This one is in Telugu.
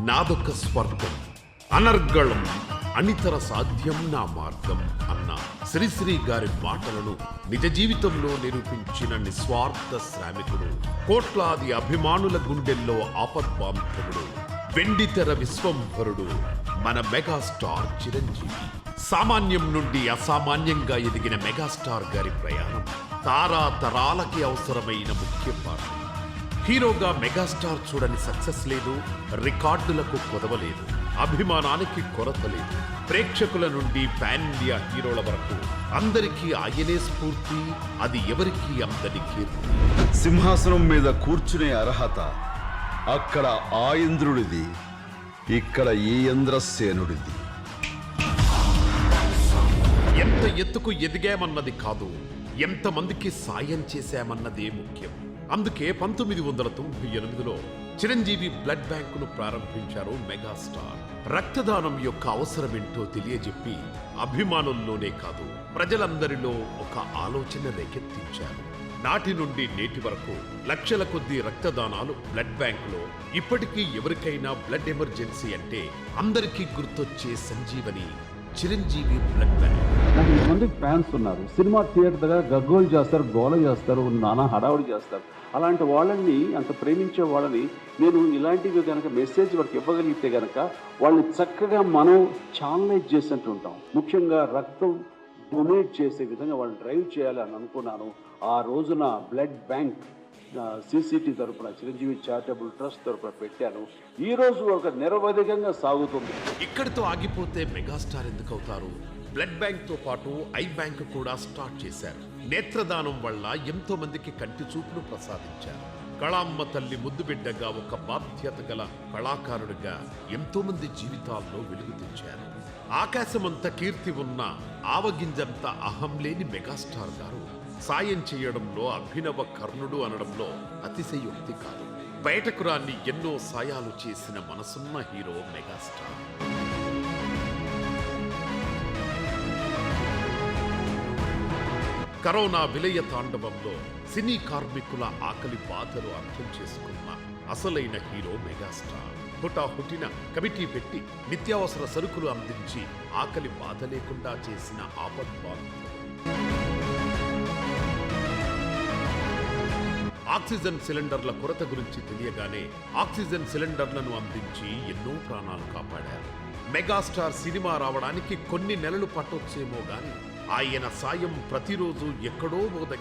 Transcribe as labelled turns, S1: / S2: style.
S1: నాదొక స్వర్గం అనర్గళం అనితర సాధ్యం నా మార్గం అన్న శ్రీశ్రీ గారి మాటలను నిజ జీవితంలో నిరూపించిన నిస్వార్థ శ్రామికుడు, కోట్లాది అభిమానుల గుండెల్లో ఆపద్బాంధవుడు, వెండితెర విశ్వంభరుడు మన మెగాస్టార్ చిరంజీవి. సామాన్యం నుండి అసామాన్యంగా ఎదిగిన మెగాస్టార్ గారి ప్రయాణం తారా తరాలకి అవసరమైన ముఖ్య పాత్ర. హీరోగా మెగాస్టార్ చూడని సక్సెస్ లేదు, రికార్డులకు కొదవలేదు, అభిమానానికి కొరత లేదు. ప్రేక్షకుల నుండి పాన్ ఇండియా హీరోల వరకు అందరికీ ఆయనే స్ఫూర్తి, అది ఎవరికీ అందని కీర్తి.
S2: సింహాసనం మీద కూర్చునే అర్హత అక్కడ ఆ ఇంద్రుడిది, ఇక్కడ ఈ ఇంద్రసేనుడిది.
S1: ఎంత ఎత్తుకు ఎదిగామన్నది కాదు, ఎంతమందికి సాయం చేశామన్నదే ముఖ్యం. అందుకే 1998లో చిరంజీవి బ్లడ్ బ్యాంకును ప్రారంభించారు మెగాస్టార్. రక్తదానం యొక్క అవసరమేంటో తెలియజెప్పి అభిమానుల్లోనే కాదు ప్రజలందరిలో ఒక ఆలోచన రేకెత్తించారు. నాటి నుండి నేటి వరకు లక్షల కొద్దీ రక్తదానాలు బ్లడ్ బ్యాంకులో. ఇప్పటికీ ఎవరికైనా బ్లడ్ ఎమర్జెన్సీ అంటే అందరికీ గుర్తొచ్చే సంజీవని చిరంజీవి బ్లడ్ బ్యాంక్.
S3: నాకు ఇంతమంది ఫ్యాన్స్ ఉన్నారు. సినిమా థియేటర్ దగ్గర గగ్గోలు చేస్తారు, గోల చేస్తారు, నానా హడావుడి చేస్తారు. అలాంటి వాళ్ళని, అంత ప్రేమించే వాళ్ళని నేను ఇలాంటివి కనుక మెసేజ్ వాళ్ళకి ఇవ్వగలిగితే కనుక వాళ్ళని చక్కగా మనం ఛానలైజ్ చేసినట్టు ఉంటాం. ముఖ్యంగా రక్తం డొనేట్ చేసే విధంగా వాళ్ళని డ్రైవ్ చేయాలి అని అనుకున్నాను. ఆ రోజున బ్లడ్ బ్యాంక్ సిసిటి తరపున చిరంజీవి చారిటబుల్ ట్రస్ట్ తరపున పెట్టాను. ఈ రోజు ఒక నిరవధికంగా సాగుతుంది.
S1: ఇక్కడితో ఆగిపోతే మెగాస్టార్ ఎందుకు అవుతారు? బ్లడ్ బ్యాంక్ తో పాటు ఐ బ్యాంక్ కూడా స్టార్ట్ చేశారు. నేత్రదానం వల్ల ఎంతో మందికి కంటి చూపును ప్రసాదించారు. కళామ్మ తల్లి ముద్దు బిడ్డగా, ఒక బాధ్యత గల కళాకారుడిగా ఎంతో మంది జీవితాల్లో వెలుగు తెచ్చారు. ఆకాశమంత కీర్తి ఉన్న ఆవగింజంత అహం లేని మెగాస్టార్ గారు సాయం చేయడంలో అభినవ కర్ణుడు అనడంలో అతిశయోక్తి కాదు. బయటకు రాని ఎన్నో సాయాలు చేసిన మనసున్న హీరో మెగాస్టార్. కరోనా విలయ తాండవంలో సినీ కార్మికుల ఆకలి బాధలు అర్థం చేసుకున్న అసలైన హీరో మెగాస్టార్. హుటాహుటిన కమిటీ పెట్టి నిత్యావసర సరుకులు అందించి ఆకలి బాధ లేకుండా చేసిన ఆపద్బాంధవుడు. ఆక్సిజన్ సిలిండర్ల కొరత గురించి తెలియగానే ఆక్సిజన్ సిలిండర్లను అందించి ఎన్నో ప్రాణాలు కాపాడారు. మెగాస్టార్ సినిమా రావడానికి కొన్ని నెలలు పట్టొచ్చేమో గాని ఆయన సాయం ప్రతిరోజు ఎక్కడో ఓ దగ్గర